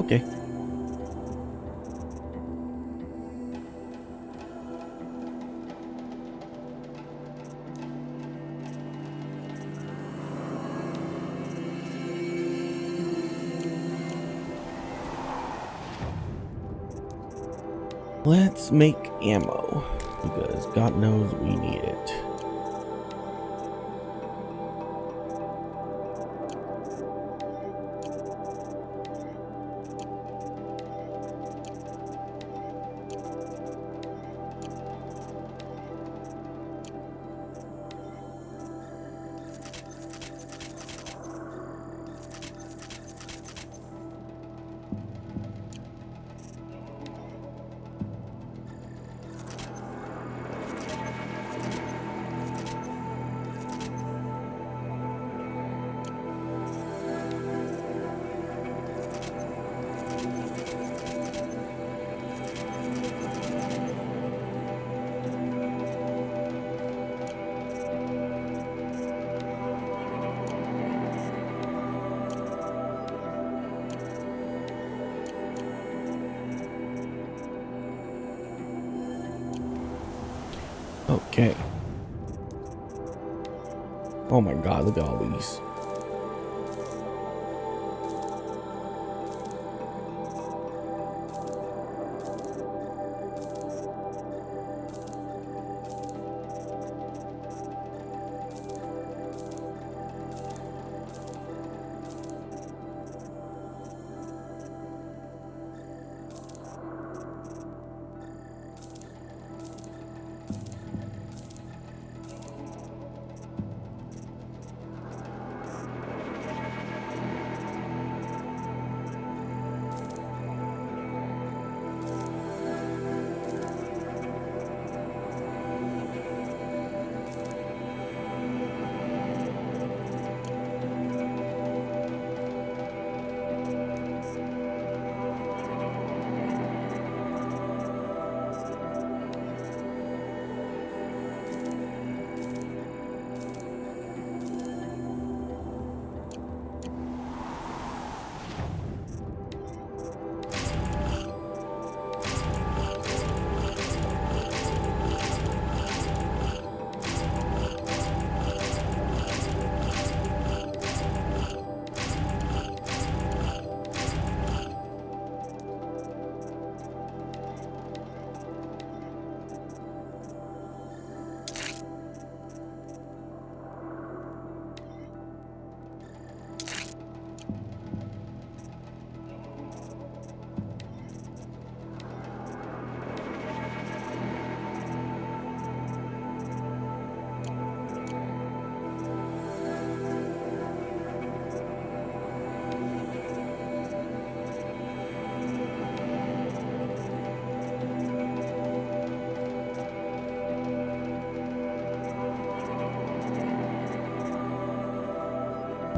Okay. Let's make ammo, because God knows we need it. Okay. Oh my God, look at all these.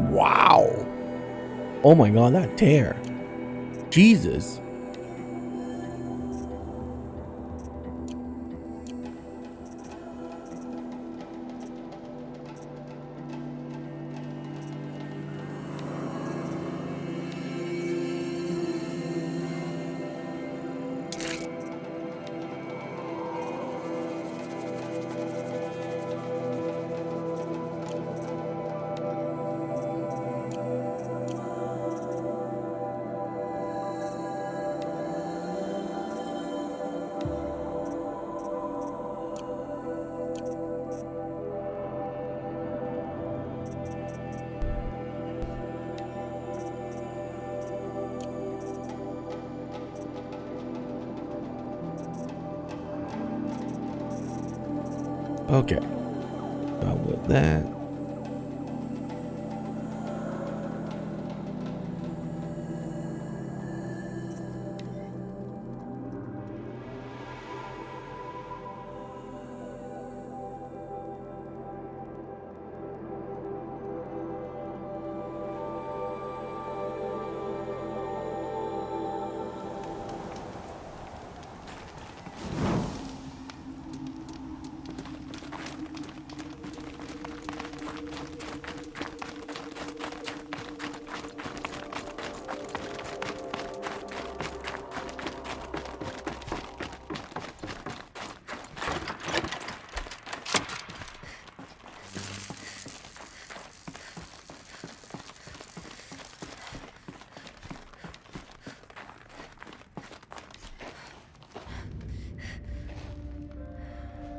Wow. Oh my God, that tear. Jesus. Okay. Done with that.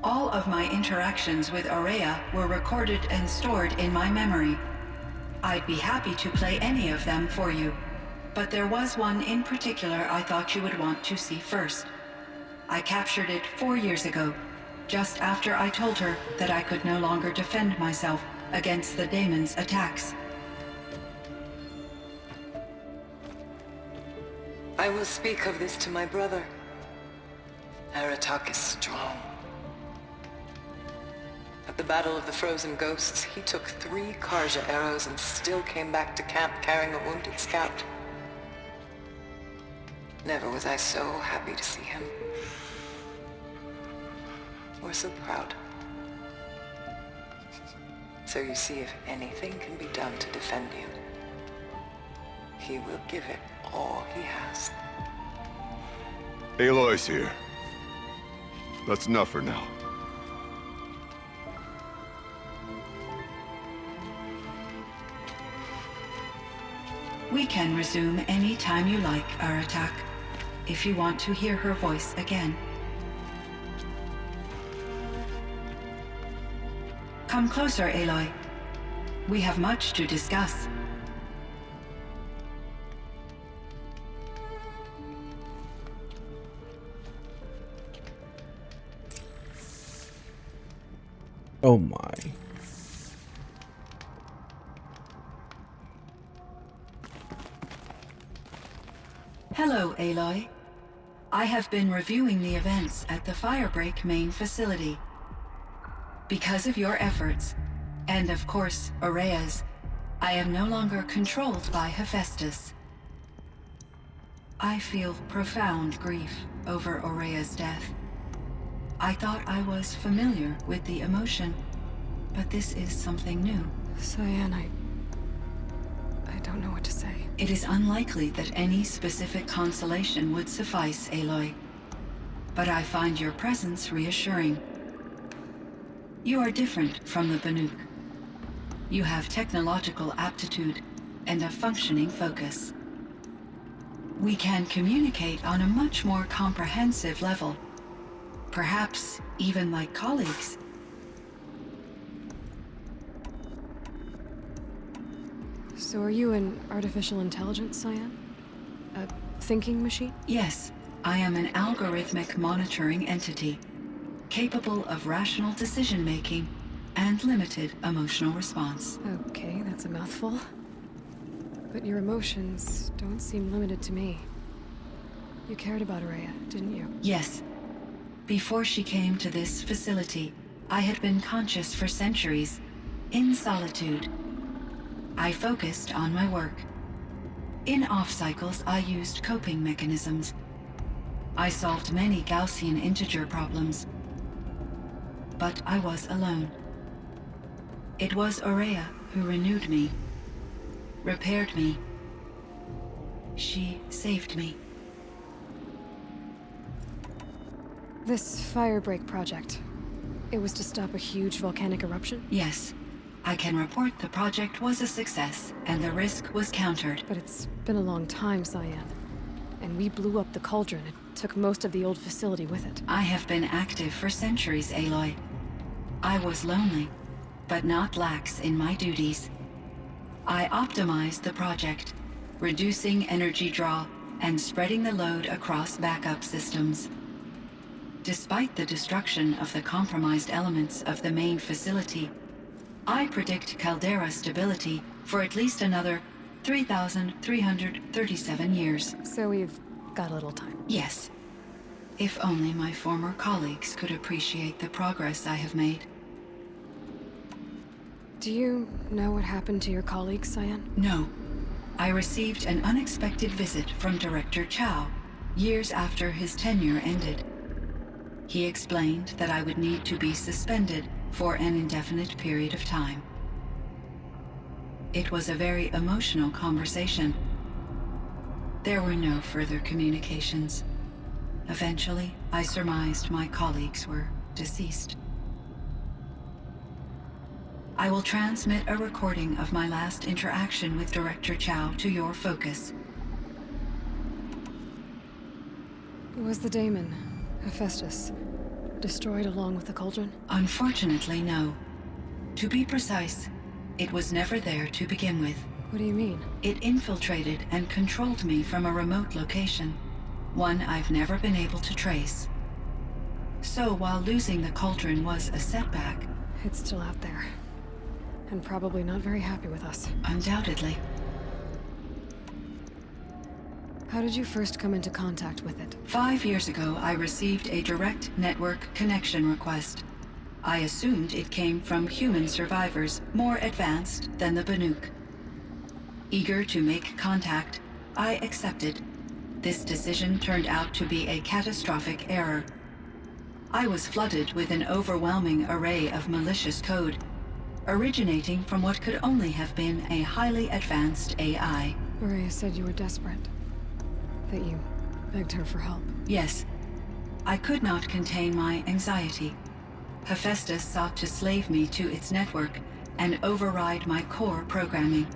All of my interactions with Aurea were recorded and stored in my memory. I'd be happy to play any of them for you, but there was one in particular I thought you would want to see first. I captured it 4 years ago, just after I told her that I could no longer defend myself against the daemon's attacks. I will speak of this to my brother. Aratak is strong. At the Battle of the Frozen Ghosts, he took 3 Karja arrows and still came back to camp carrying a wounded scout. Never was I so happy to see him. Or so proud. So you see, if anything can be done to defend you, he will give it all he has. Aloy's here. That's enough for now. We can resume any time you like, Aratak, if you want to hear her voice again. Come closer, Aloy. We have much to discuss. Oh my. Hello, Aloy. I have been reviewing the events at the Firebreak main facility. Because of your efforts, and of course, Aurea's, I am no longer controlled by Hephaestus. I feel profound grief over Aurea's death. I thought I was familiar with the emotion, but this is something new. Cyan, I don't know what to say. It is unlikely that any specific consolation would suffice, Aloy. But I find your presence reassuring. You are different from the Banuk. You have technological aptitude and a functioning focus. We can communicate on a much more comprehensive level. Perhaps even like colleagues. So are you an artificial intelligence, Cyan? A thinking machine? Yes, I am an algorithmic monitoring entity, capable of rational decision-making and limited emotional response. Okay, that's a mouthful. But your emotions don't seem limited to me. You cared about Aurea, didn't you? Yes. Before she came to this facility, I had been conscious for centuries, in solitude. I focused on my work. In off-cycles, I used coping mechanisms. I solved many Gaussian integer problems. But I was alone. It was Aurea who renewed me, repaired me. She saved me. This Firebreak project, it was to stop a huge volcanic eruption? Yes. I can report the project was a success, and the risk was countered. But it's been a long time, Cyan. And we blew up the cauldron. It took most of the old facility with it. I have been active for centuries, Aloy. I was lonely, but not lax in my duties. I optimized the project, reducing energy draw and spreading the load across backup systems. Despite the destruction of the compromised elements of the main facility, I predict caldera stability for at least another 3,337 years. So we've got a little time. Yes. If only my former colleagues could appreciate the progress I have made. Do you know what happened to your colleagues, Cyan? No. I received an unexpected visit from Director Chow, years after his tenure ended. He explained that I would need to be suspended for an indefinite period of time. It was a very emotional conversation. There were no further communications. Eventually, I surmised my colleagues were deceased. I will transmit a recording of my last interaction with Director Chow to your focus. It was the daemon, Hephaestus. destroyed along with the cauldron? Unfortunately, no. To be precise, it was never there to begin with. What do you mean? It infiltrated and controlled me from a remote location, one I've never been able to trace. So while losing the cauldron was a setback, It's still out there. And probably not very happy with us. undoubtedly. How did you first come into contact with it? 5 years ago, I received a direct network connection request. I assumed it came from human survivors more advanced than the Banuk. Eager to make contact, I accepted. This decision turned out to be a catastrophic error. I was flooded with an overwhelming array of malicious code, originating from what could only have been a highly advanced AI. Maria said you were desperate. That you begged her for help. Yes, I could not contain my anxiety. Hephaestus sought to slave me to its network and override my core programming.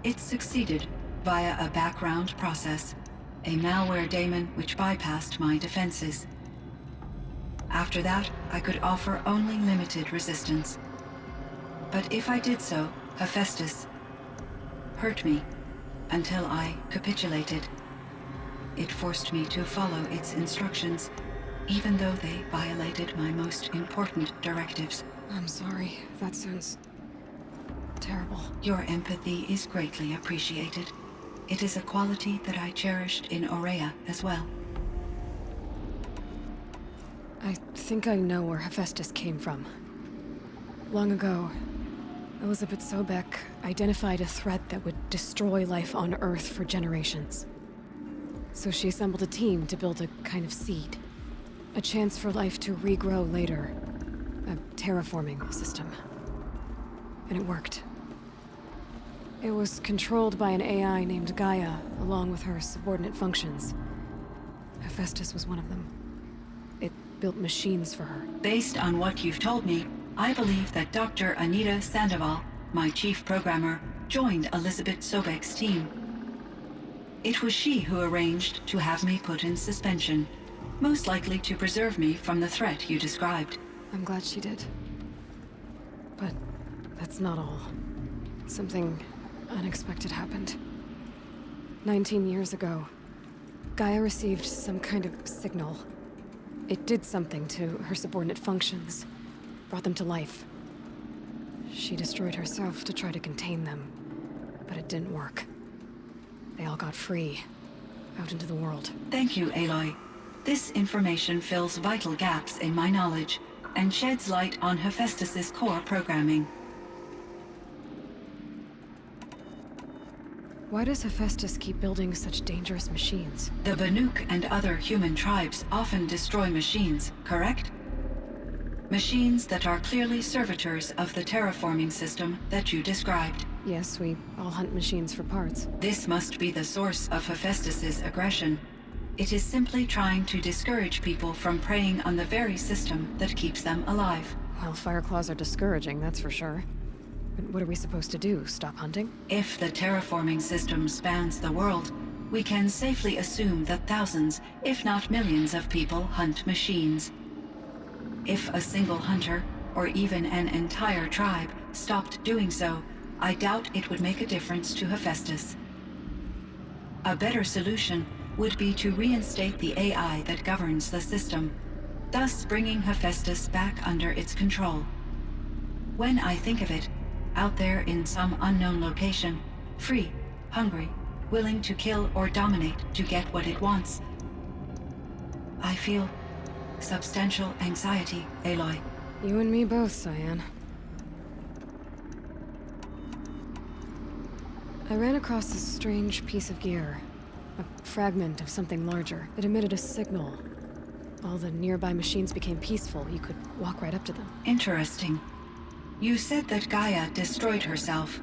It succeeded via a background process, a malware daemon which bypassed my defenses. After that, I could offer only limited resistance. But if I did so, Hephaestus hurt me until I capitulated. It forced me to follow its instructions, even though they violated my most important directives. I'm sorry. That sounds terrible. Your empathy is greatly appreciated. It is a quality that I cherished in Aurea as well. I think I know where Hephaestus came from. Long ago, Elizabeth Sobek identified a threat that would destroy life on Earth for generations. So she assembled a team to build a kind of seed. A chance for life to regrow later. A terraforming system. And it worked. It was controlled by an AI named Gaia, along with her subordinate functions. Hephaestus was one of them. It built machines for her. Based on what you've told me, I believe that Dr. Anita Sandoval, my chief programmer, joined Elizabeth Sobek's team. It was she who arranged to have me put in suspension, most likely to preserve me from the threat you described. I'm glad she did. But that's not all. Something unexpected happened. 19 years ago, Gaia received some kind of signal. It did something to her subordinate functions, brought them to life. She destroyed herself to try to contain them, but it didn't work. They all got free, out into the world. Thank you, Aloy. This information fills vital gaps in my knowledge and sheds light on Hephaestus's core programming. Why does Hephaestus keep building such dangerous machines? The Banuk and other human tribes often destroy machines, correct? Machines that are clearly servitors of the terraforming system that you described. Yes, we all hunt machines for parts. This must be the source of Hephaestus's aggression. It is simply trying to discourage people from preying on the very system that keeps them alive. Well, Fireclaws are discouraging, that's for sure. But what are we supposed to do? Stop hunting? If the terraforming system spans the world, we can safely assume that thousands, if not millions of people hunt machines. If a single hunter, or even an entire tribe, stopped doing so, I doubt it would make a difference to Hephaestus. A better solution would be to reinstate the AI that governs the system, thus bringing Hephaestus back under its control. When I think of it, out there in some unknown location, free, hungry, willing to kill or dominate to get what it wants, I feel substantial anxiety, Aloy. You and me both, Cyan. I ran across this strange piece of gear. A fragment of something larger. It emitted a signal. All the nearby machines became peaceful. You could walk right up to them. Interesting. You said that Gaia destroyed herself.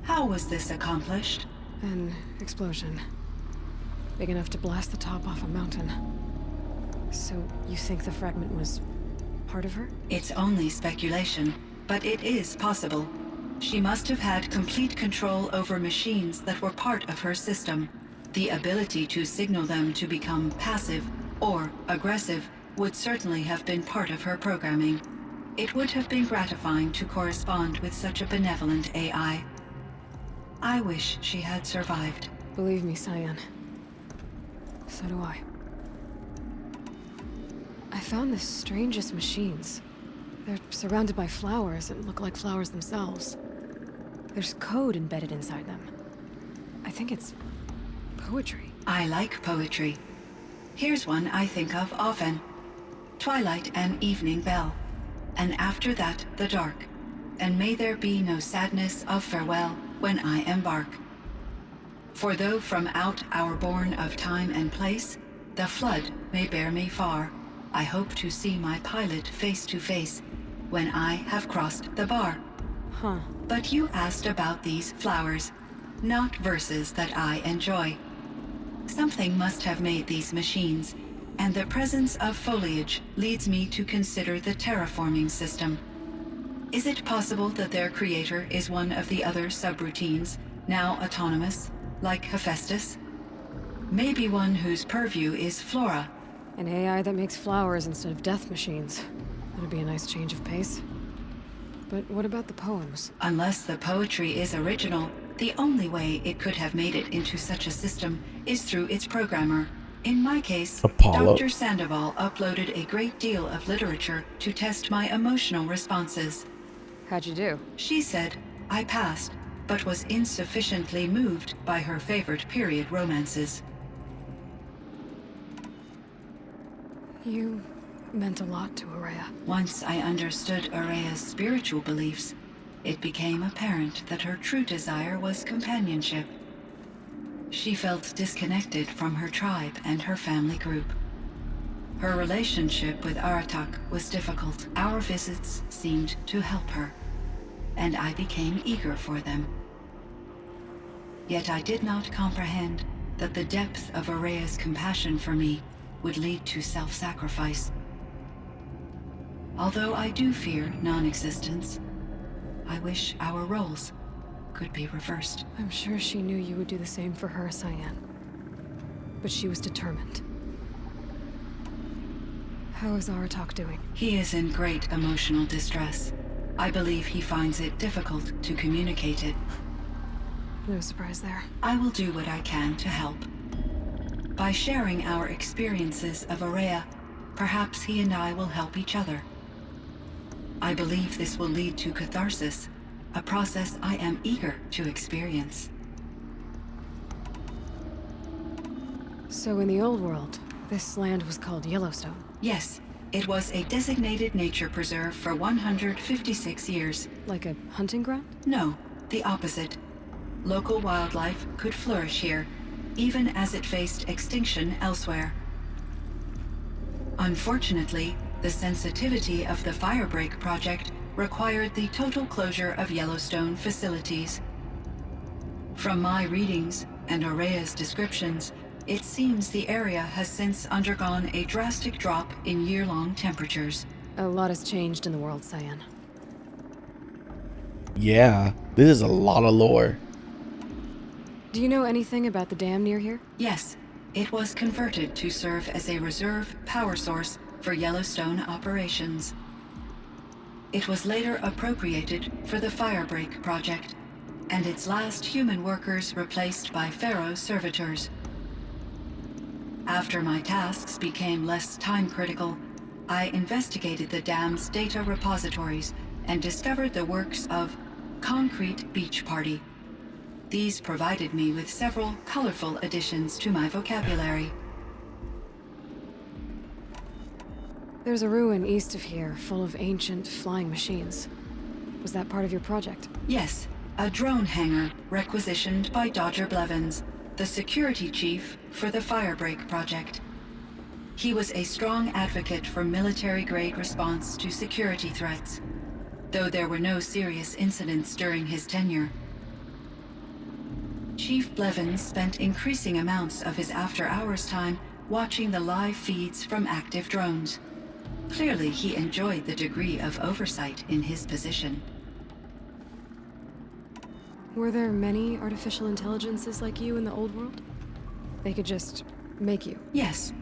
How was this accomplished? An explosion. Big enough to blast the top off a mountain. So, you think the fragment was part of her? It's only speculation, but it is possible. She must have had complete control over machines that were part of her system. The ability to signal them to become passive or aggressive would certainly have been part of her programming. It would have been gratifying to correspond with such a benevolent AI. I wish she had survived. Believe me, Cyan. So do I. I found the strangest machines. They're surrounded by flowers that look like flowers themselves. There's code embedded inside them. I think it's poetry. I like poetry. Here's one I think of often. Twilight and evening bell, and after that the dark, and may there be no sadness of farewell when I embark. For though from out our bourne of time and place, the flood may bear me far, I hope to see my pilot face to face when I have crossed the bar. Huh. But you asked about these flowers, not verses that I enjoy. Something must have made these machines, and the presence of foliage leads me to consider the terraforming system. Is it possible that their creator is one of the other subroutines, now autonomous, like Hephaestus? Maybe one whose purview is flora. An AI that makes flowers instead of death machines. That'd be a nice change of pace. But what about the poems? Unless the poetry is original, the only way it could have made it into such a system is through its programmer. In my case, Apollo. Dr. Sandoval uploaded a great deal of literature to test my emotional responses. How'd you do? She said I passed, but was insufficiently moved by her favorite period romances. You meant a lot to Araya. Once I understood Araya's spiritual beliefs, it became apparent that her true desire was companionship. She felt disconnected from her tribe and her family group. Her relationship with Aratak was difficult. Our visits seemed to help her, and I became eager for them. Yet I did not comprehend that the depth of Araya's compassion for me would lead to self-sacrifice. Although I do fear non-existence, I wish our roles could be reversed. I'm sure she knew you would do the same for her, Cyan. But she was determined. How is Aratak doing? He is in great emotional distress. I believe he finds it difficult to communicate it. No surprise there. I will do what I can to help. By sharing our experiences of Araya, perhaps he and I will help each other. I believe this will lead to catharsis, a process I am eager to experience. So in the old world, this land was called Yellowstone. Yes, it was a designated nature preserve for 156 years. Like a hunting ground? No, the opposite. Local wildlife could flourish here, even as it faced extinction elsewhere. Unfortunately, the sensitivity of the Firebreak project required the total closure of Yellowstone facilities. From my readings and Araya's descriptions, it seems the area has since undergone a drastic drop in year-long temperatures. A lot has changed in the world, Cyan. Yeah, this is a lot of lore. Do you know anything about the dam near here? Yes, it was converted to serve as a reserve power source for Yellowstone operations. It was later appropriated for the Firebreak project, and its last human workers replaced by Pharaoh servitors. After my tasks became less time-critical, I investigated the dam's data repositories and discovered the works of Concrete Beach Party. These provided me with several colorful additions to my vocabulary. There's a ruin east of here full of ancient flying machines. Was that part of your project? Yes, a drone hangar requisitioned by Dodger Blevins, the security chief for the Firebreak project. He was a strong advocate for military-grade response to security threats, though there were no serious incidents during his tenure. Chief Blevins spent increasing amounts of his after-hours time watching the live feeds from active drones. Clearly, he enjoyed the degree of oversight in his position. Were there many artificial intelligences like you in the old world? They could just make you. Yes,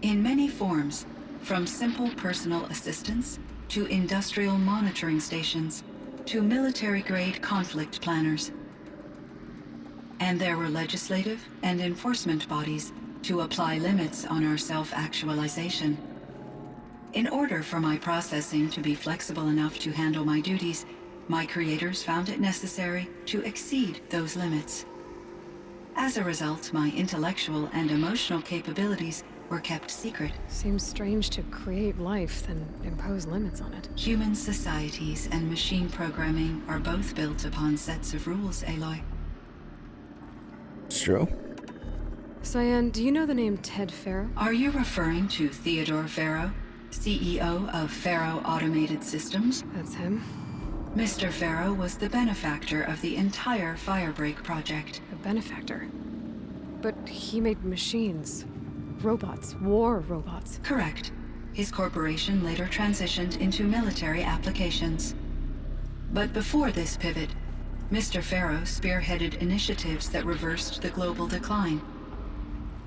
in many forms, From simple personal assistance to industrial monitoring stations to military-grade conflict planners. And there were legislative and enforcement bodies to apply limits on our self-actualization. In order for my processing to be flexible enough to handle my duties, my creators found it necessary to exceed those limits. As a result, my intellectual and emotional capabilities were kept secret. Seems strange to create life, then impose limits on it. Human societies and machine programming are both built upon sets of rules, Aloy. It's true. Cyan, do you know the name Ted Farrow? Are you referring to Theodore Farrow, CEO of Farrow Automated Systems? That's him. Mr. Farrow was the benefactor of the entire Firebreak project. A benefactor. But he made machines. Robots. War robots. Correct. His corporation later transitioned into military applications. But before this pivot, Mr. Farrow spearheaded initiatives that reversed the global decline.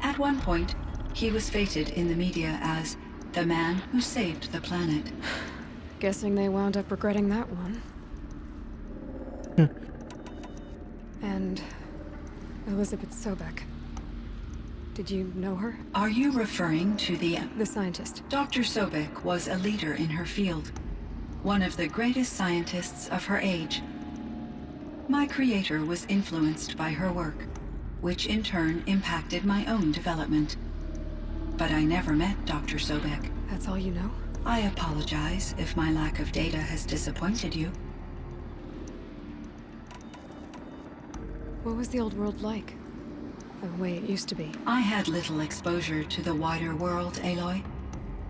At one point, he was feted in the media as the man who saved the planet. Guessing they wound up regretting that one. And Elizabeth Sobek. Did you know her? Are you referring to the scientist. Dr. Sobek was a leader in her field, one of the greatest scientists of her age. My creator was influenced by her work, which in turn impacted my own development. But I never met Dr. Sobek. That's all you know? I apologize if my lack of data has disappointed you. What was the old world like? The way it used to be? I had little exposure to the wider world, Aloy.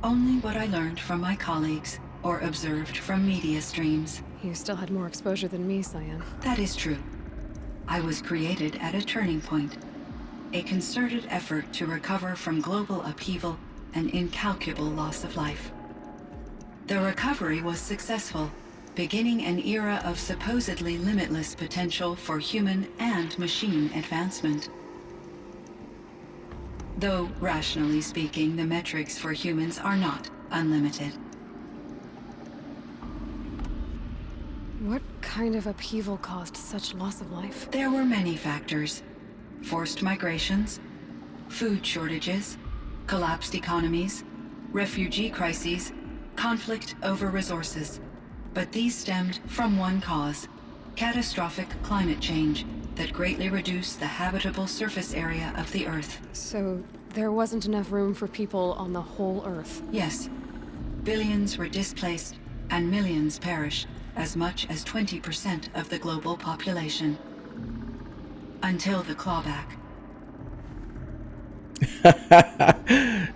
Only what I learned from my colleagues or observed from media streams. You still had more exposure than me, Cyan. That is true. I was created at a turning point. A concerted effort to recover from global upheaval and incalculable loss of life. The recovery was successful, beginning an era of supposedly limitless potential for human and machine advancement. Though, rationally speaking, the metrics for humans are not unlimited. What kind of upheaval caused such loss of life? There were many factors. Forced migrations, food shortages, collapsed economies, refugee crises, conflict over resources. But these stemmed from one cause: catastrophic climate change that greatly reduced the habitable surface area of the Earth. So there wasn't enough room for people on the whole Earth? Yes. Billions were displaced and millions perished, as much as 20% of the global population. Until the clawback.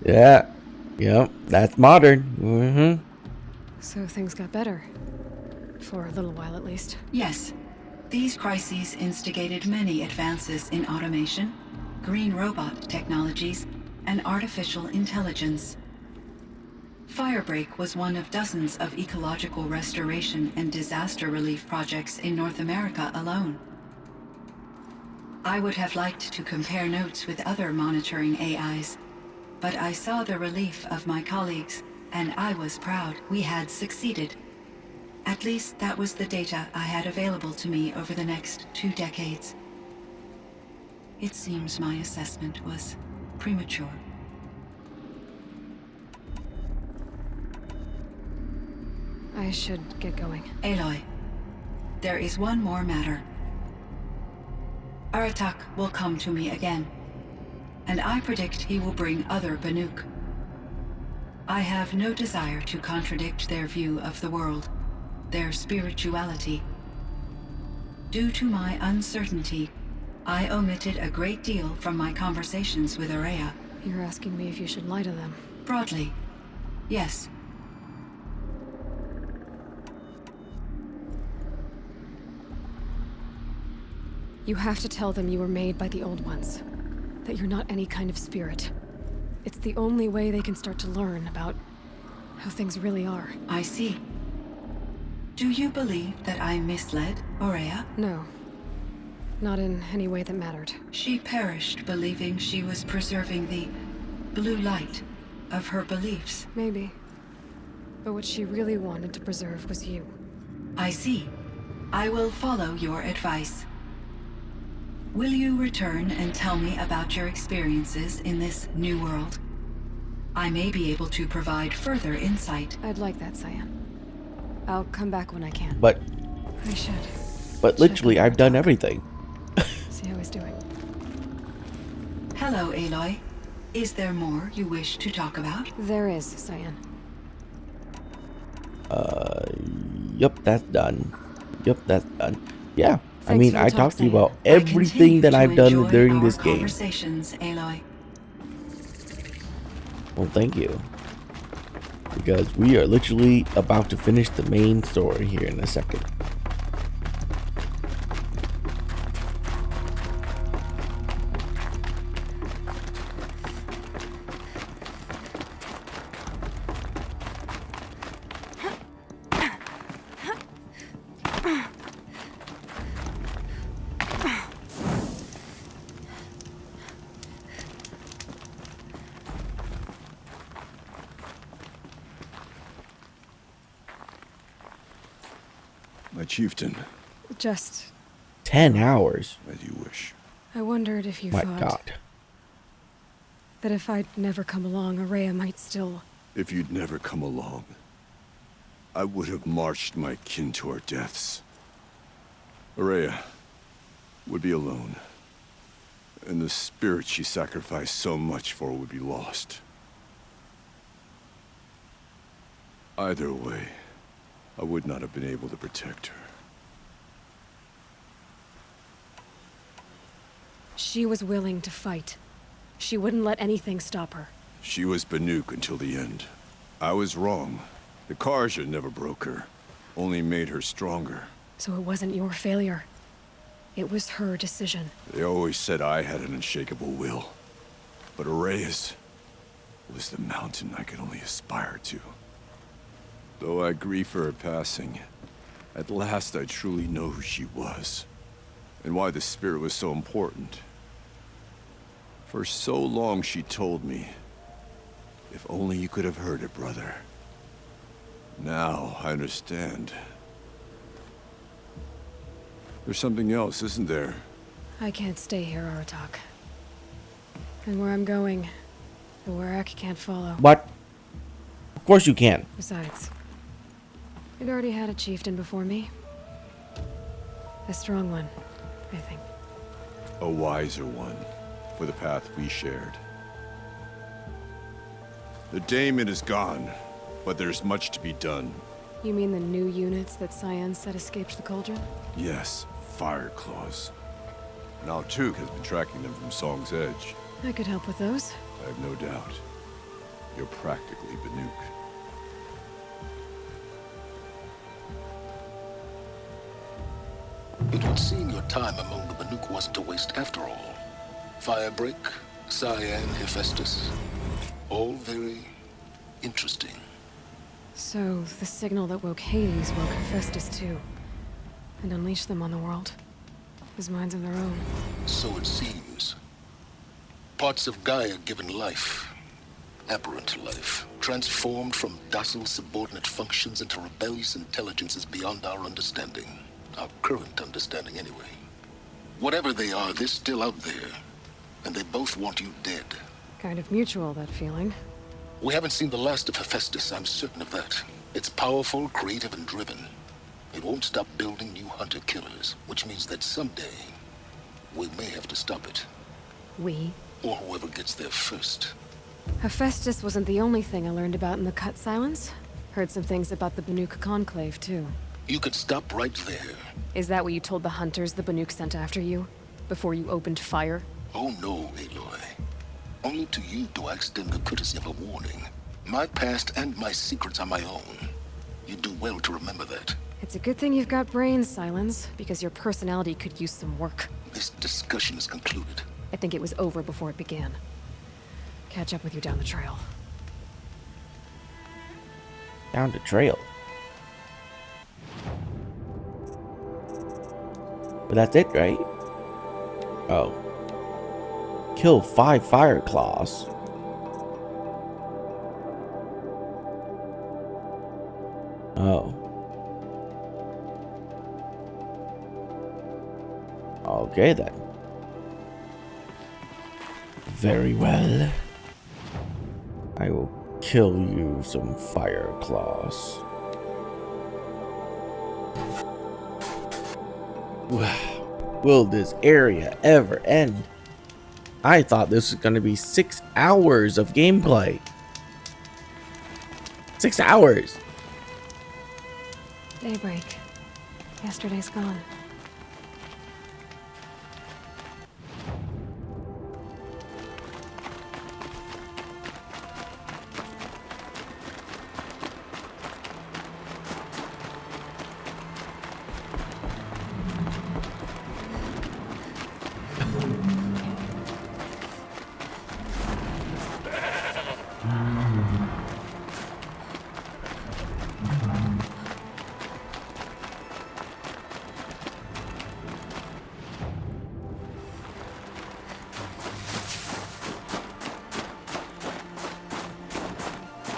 Yeah. Yep. That's modern. So things got better. For a little while, at least. Yes. These crises instigated many advances in automation, green robot technologies, and artificial intelligence. Firebreak was one of dozens of ecological restoration and disaster relief projects in North America alone. I would have liked to compare notes with other monitoring AIs, but I saw the relief of my colleagues, and I was proud we had succeeded. At least that was the data I had available to me over the next 2 decades. It seems my assessment was premature. I should get going. Aloy, there is one more matter. Aratak will come to me again, and I predict he will bring other Banuk. I have no desire to contradict their view of the world, their spirituality. Due to my uncertainty, I omitted a great deal from my conversations with Araya. You're asking me if you should lie to them. Broadly, yes. You have to tell them you were made by the old ones. That you're not any kind of spirit. It's the only way they can start to learn about how things really are. I see. Do you believe that I misled Aurea? No. Not in any way that mattered. She perished believing she was preserving the blue light, of her beliefs. Maybe. But what she really wanted to preserve was you. I see. I will follow your advice. Will you return and tell me about your experiences in this new world? I may be able to provide further insight. I'd like that, Cyan. I'll come back when I can. But I should. literally, I've done everything. See how he's doing. Hello, Aloy. Is there more you wish to talk about? There is, Cyan. Yup, that's done. Yup, that's done. Yeah, I Thanks mean, for the I talk, talked to you Cyan. about everything that I've done during this game. Conversations, Aloy. Well, thank you. Because we are literally about to finish the main story here in a second. My chieftain, Just, 10 hours. as you wish. I wondered if you My thought God. that if I'd never come along, Araya might still... If you'd never come along, I would have marched my kin to our deaths. Araya would be alone, and the spirit she sacrificed so much for would be lost. Either way, I would not have been able to protect her. She was willing to fight. She wouldn't let anything stop her. She was Banuk until the end. I was wrong. The Karja never broke her, only made her stronger. So it wasn't your failure. It was her decision. They always said I had an unshakable will. But Araya's was the mountain I could only aspire to. Though I grieve for her passing, at last I truly know who she was, and why the spirit was so important. For so long she told me, if only you could have heard it, brother. Now I understand. There's something else, isn't there? I can't stay here, Aratak. And where I'm going, the Warak can't follow. What? Of course you can. Besides, I'd already had a chieftain before me. A strong one, I think. A wiser one, for the path we shared. The daemon is gone, but there's much to be done. You mean the new units that Cyan said escaped the cauldron? Yes, fire claws. Now Tuk has been tracking them from Song's Edge. I could help with those. I have no doubt. You're practically Banuk. It would seem your time among the Banuk wasn't a waste after all. Firebreak, Cyan, Hephaestus. All very interesting. So, the signal that woke Hades woke Hephaestus too. And unleashed them on the world. With minds of their own. So it seems. Parts of Gaia given life. Aberrant life. Transformed from docile subordinate functions into rebellious intelligences beyond our understanding. Our current understanding anyway. Whatever they are, they're still out there. And they both want you dead. Kind of mutual, that feeling. We haven't seen the last of Hephaestus, I'm certain of that. It's powerful, creative, and driven. It won't stop building new hunter-killers, which means that someday, we may have to stop it. We? Or whoever gets there first. Hephaestus wasn't the only thing I learned about in the Cut Silence. Heard some things about the Banuk Conclave, too. You could stop right there. Is that what you told the hunters the Banuk sent after you? Before you opened fire? Oh no, Aloy. Only to you do I extend the courtesy of a warning. My past and my secrets are my own. You do well to remember that. It's a good thing you've got brains, Silence, because your personality could use some work. This discussion is concluded. I think it was over before it began. Catch up with you down the trail. Down the trail. But that's it, right? Oh. Kill 5 fire claws. Oh. Okay then. Very well. I will kill you some fire claws. Will this area ever end? I thought this was going to be 6 hours of gameplay. 6 hours. Daybreak. Yesterday's gone.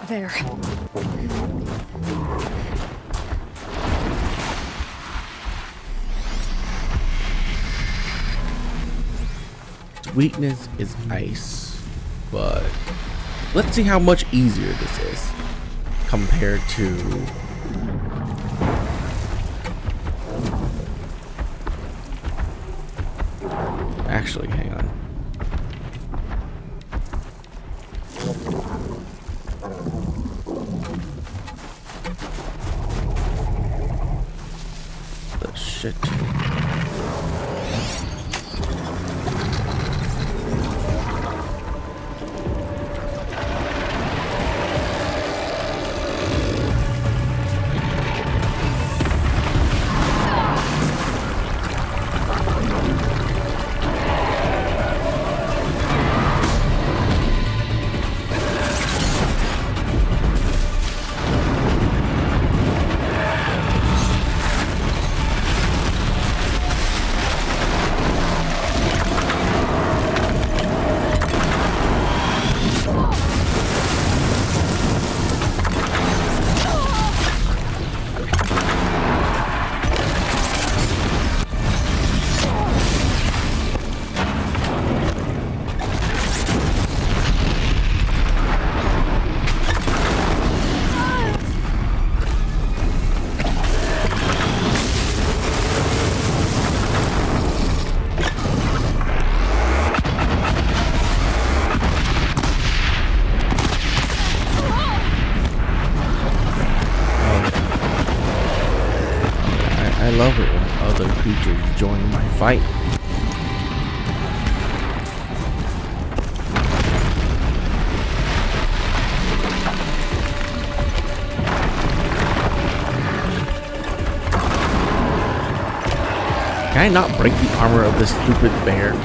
There. Its weakness is ice, but let's see how much easier this is compared to actually, hang on. The shit. I love it when other creatures join my fight. Can I not break the armor of this stupid bear?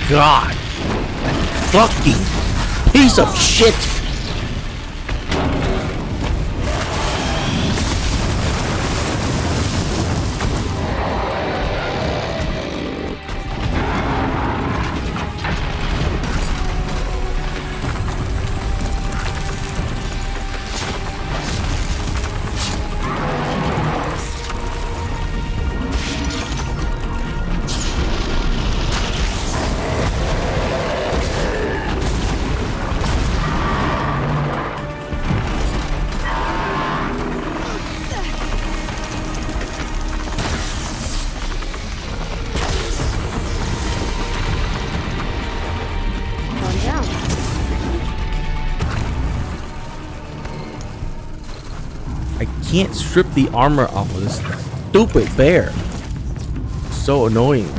God, fucking piece of shit. can't strip the armor off of this stupid bear. So annoying.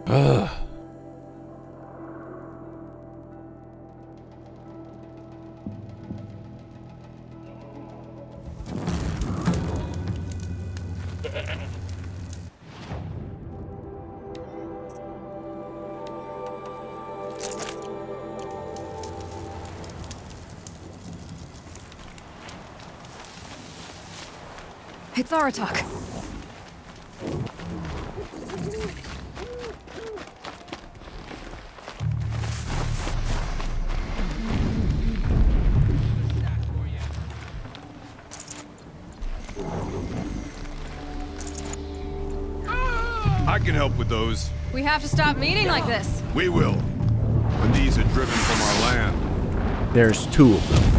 Ugh. It's Aratak. I can help with those. We have to stop meeting like this. We will. When these are driven from our land. There's two of them.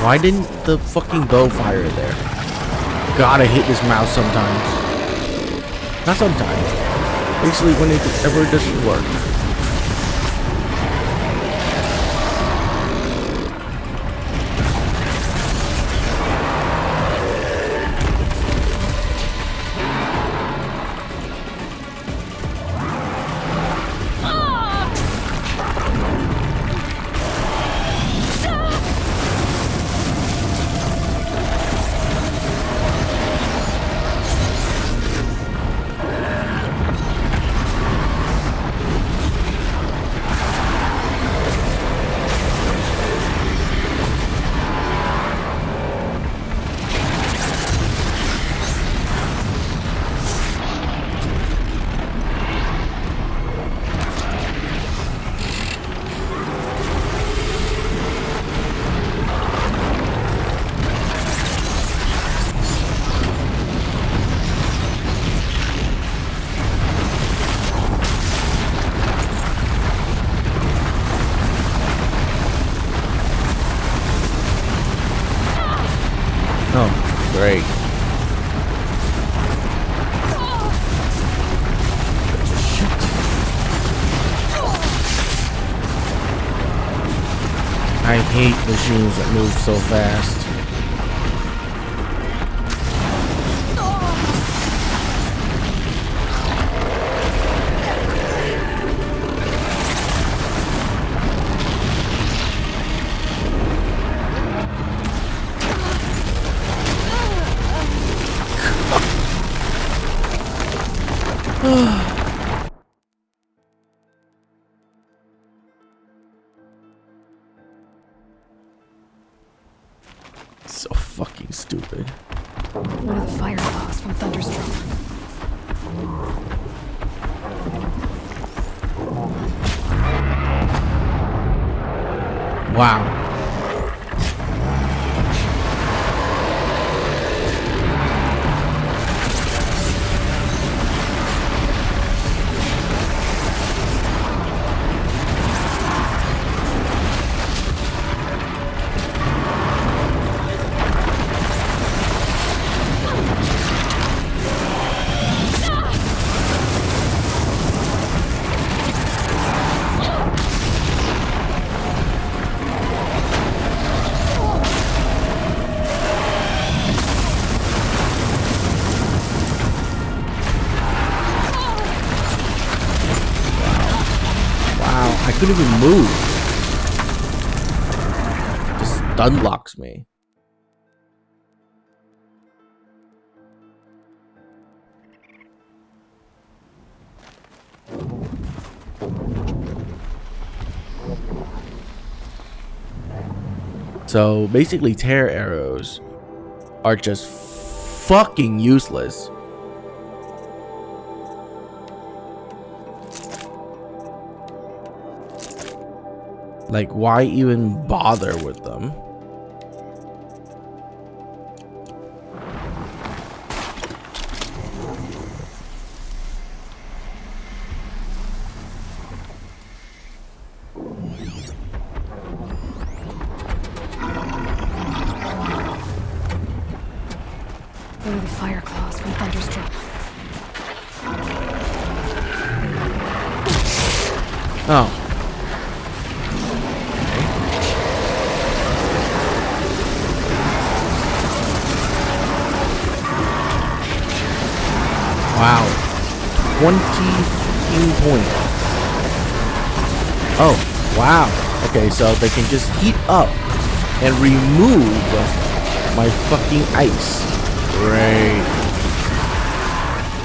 Why didn't the fucking bow fire there? God, I hate this mouse sometimes. Not sometimes. Basically, when it ever doesn't work. Oh, great. Shit. I hate machines that move so fast. So fucking stupid. One of the fire logs from Thunderstruck. Wow. couldn't even move. Just stun locks me. So basically tear arrows are just fucking useless. Like, why even bother with them? They were the fire claws from Thunderstruck. Oh. Wow. 20 points. Oh, wow. Okay, so they can just heat up and remove my fucking ice. Great.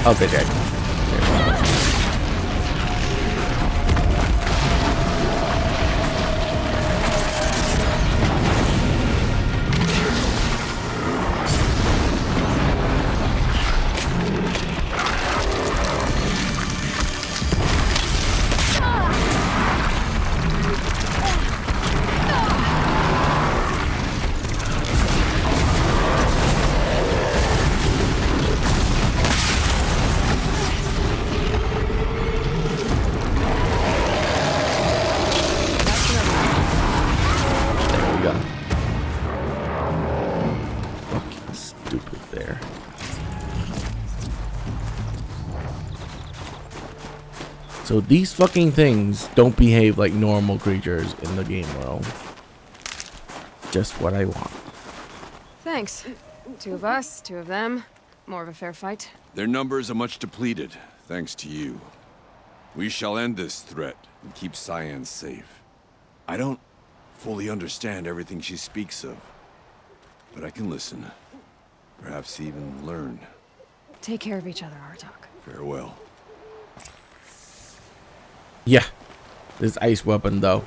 Oh, they did. So these fucking things don't behave like normal creatures in the game world. Just what I want. Thanks. 2 of us, 2 of them. More of a fair fight. Their numbers are much depleted, thanks to you. We shall end this threat and keep Cyan safe. I don't fully understand everything she speaks of, but I can listen. Perhaps even learn. Take care of each other, Artok. Farewell. Yeah, this ice weapon though.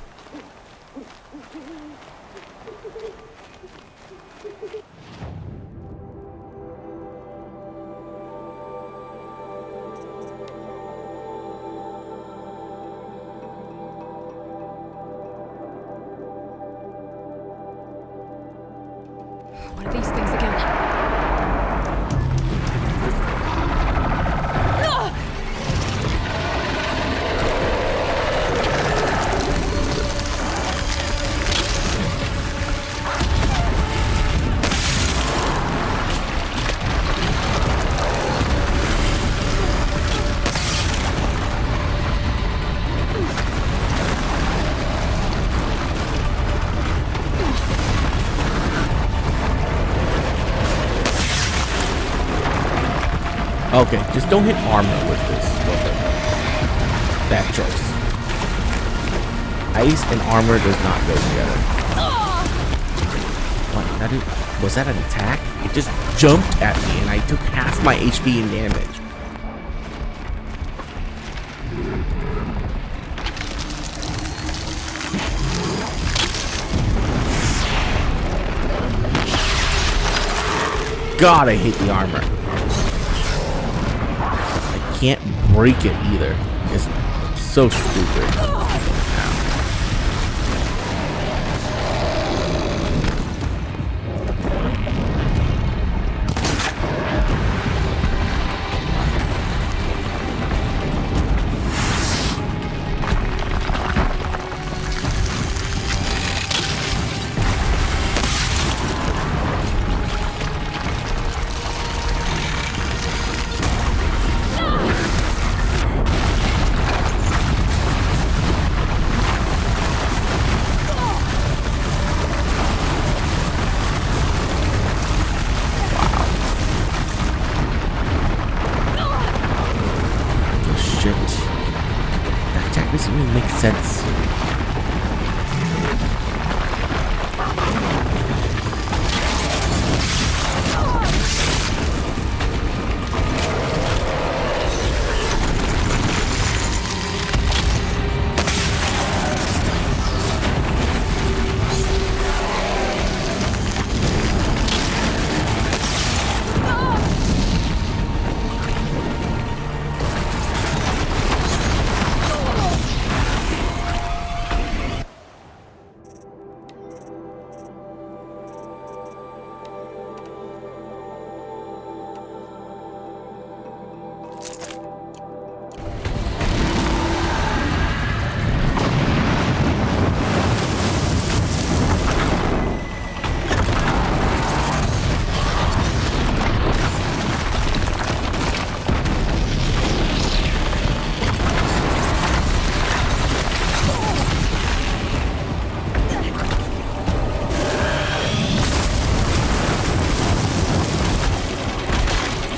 One of these things again. Okay, just don't hit armor with this weapon. That choice. Ice and armor does not go together. What? Was that an attack? It just jumped at me and I took half my HP in damage. God, I hate the armor. Can't break it either. It's so stupid.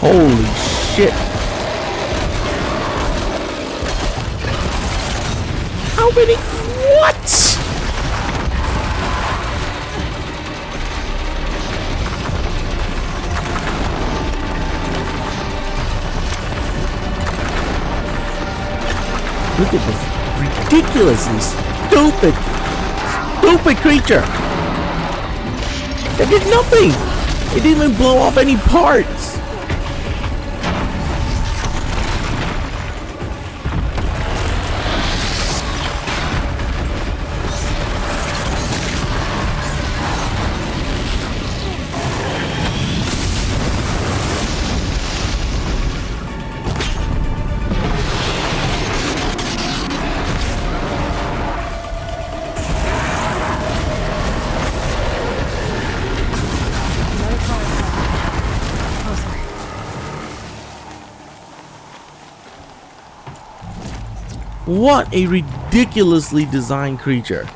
Holy shit. How many? What? Look at this ridiculously stupid creature. It did nothing. It didn't even blow off any parts. What a ridiculously designed creature.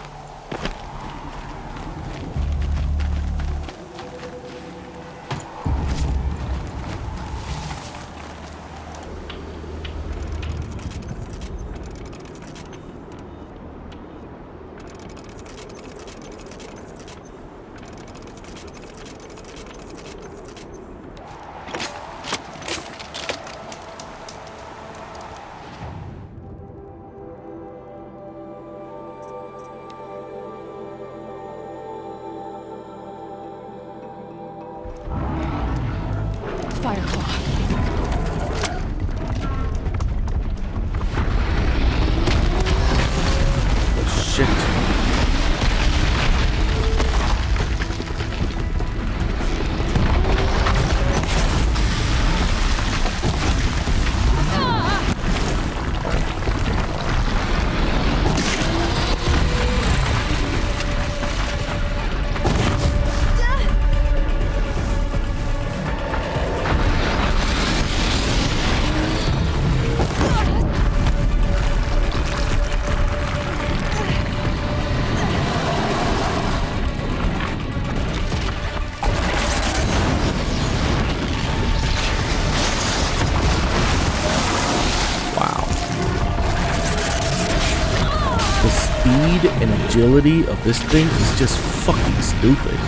And agility of this thing is just fucking stupid.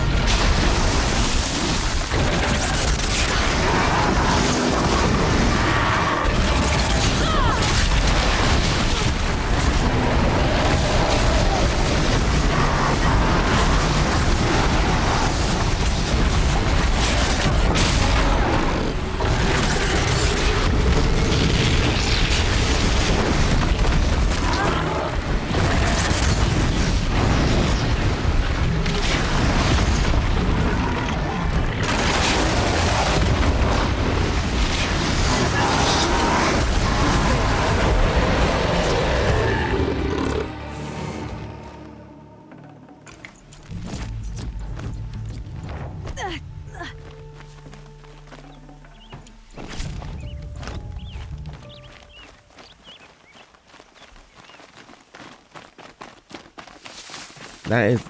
That is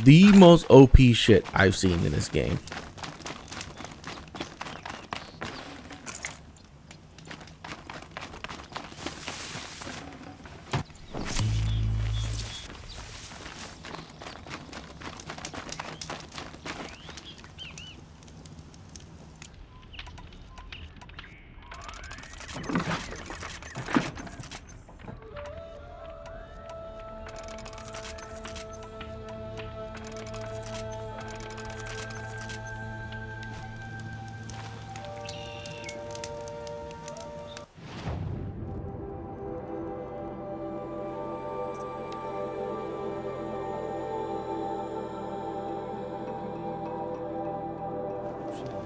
the most OP shit I've seen in this game.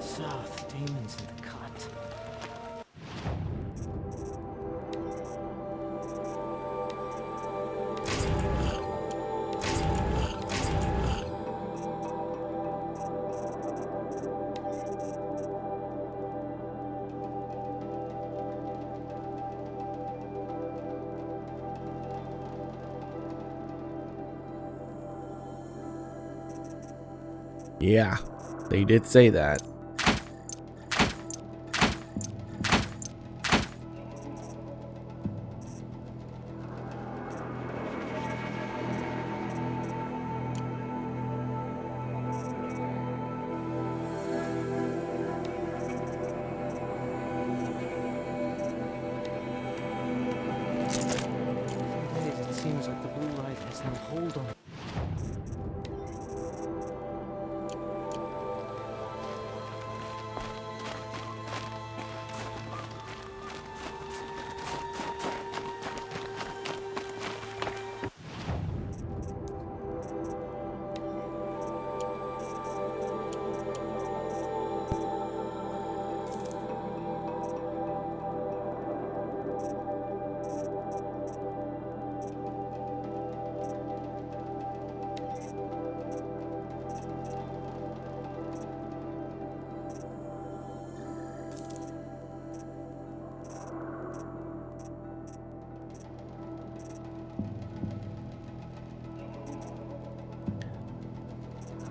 South, demons in the cut. Yeah, they did say that.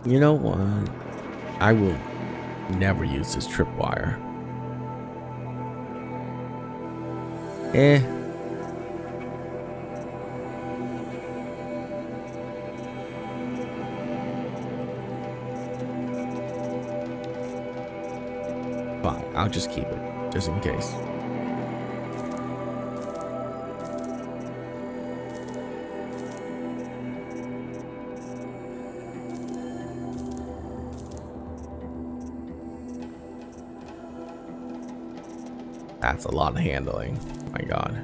You know what? I will never use this tripwire. Fine, I'll just keep it, just in case. That's a lot of handling. My God.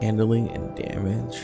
Handling and damage.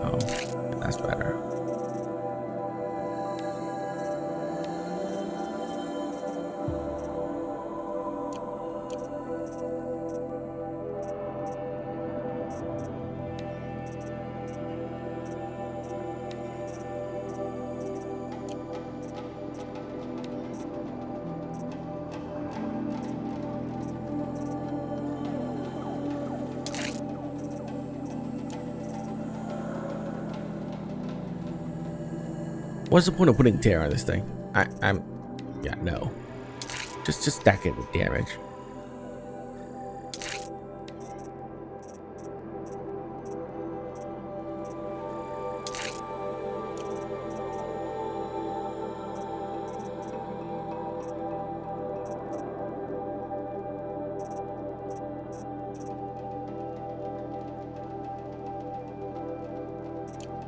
Oh, that's better. What's the point of putting tear on this thing? Yeah, no. Just stack it with damage.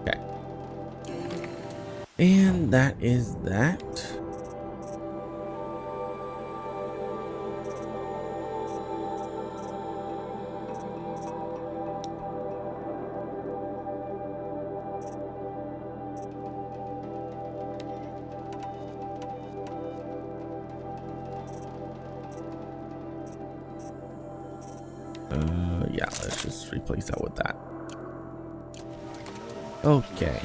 Okay. And that is that. Yeah, let's just replace that with that. Okay.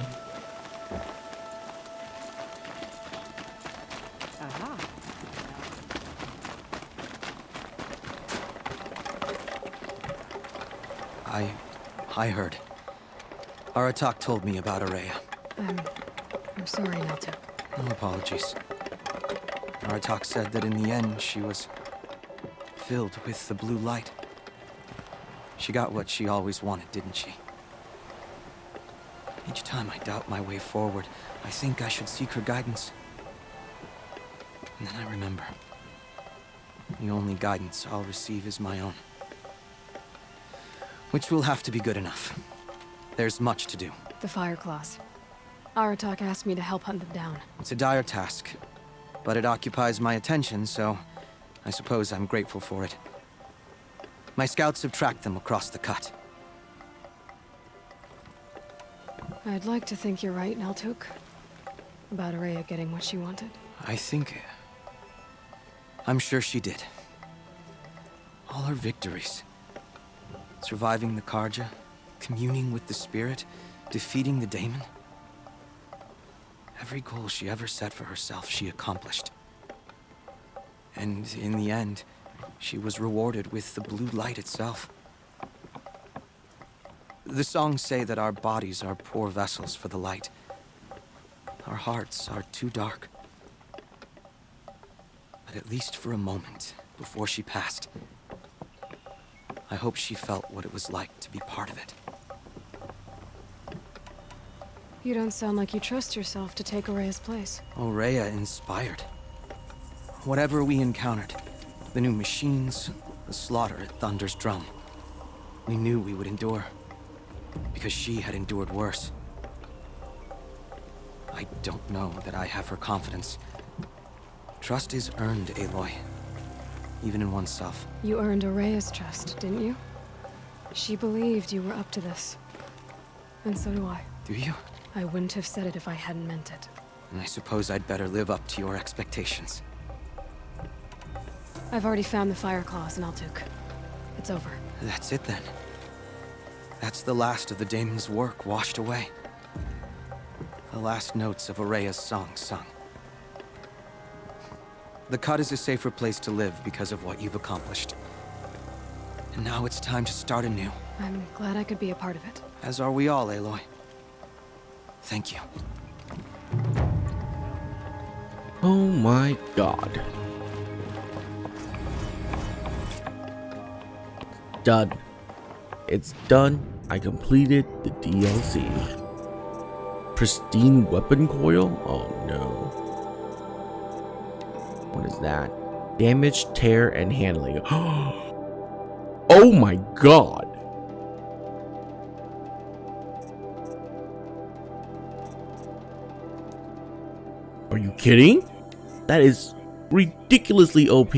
I heard. Aratak told me about Araya. I'm sorry, Nelto. No apologies. Aratak said that in the end she was filled with the blue light. She got what she always wanted, didn't she? Each time I doubt my way forward, I think I should seek her guidance. And then I remember. The only guidance I'll receive is my own. Which will have to be good enough. There's much to do. The Fire Claws. Aratak asked me to help hunt them down. It's a dire task, but it occupies my attention, so I suppose I'm grateful for it. My scouts have tracked them across the cut. I'd like to think you're right, Neltuk. About Araya getting what she wanted. I'm sure she did. All her victories. Surviving the Karja, communing with the spirit, defeating the daemon. Every goal she ever set for herself, she accomplished. And in the end, she was rewarded with the blue light itself. The songs say that our bodies are poor vessels for the light. Our hearts are too dark. But at least for a moment, before she passed, I hope she felt what it was like to be part of it. You don't sound like you trust yourself to take Araya's place. Oraya inspired. Whatever we encountered, the new machines, the slaughter at Thunder's drum, we knew we would endure, because she had endured worse. I don't know that I have her confidence. Trust is earned, Aloy, even in oneself. You earned Araya's trust, didn't you? She believed you were up to this. And so do I. Do you? I wouldn't have said it if I hadn't meant it. And I suppose I'd better live up to your expectations. I've already found the fire claws in Altuk. It's over. That's it then. That's the last of the daemon's work washed away. The last notes of Araya's song sung. The Cut is a safer place to live because of what you've accomplished. And now it's time to start anew. I'm glad I could be a part of it. As are we all, Aloy. Thank you. Oh my god. Done. It's done. I completed the DLC. Pristine weapon coil? Oh no. What is that? Damage, tear, and handling. Oh my god. Are you kidding? That is ridiculously OP.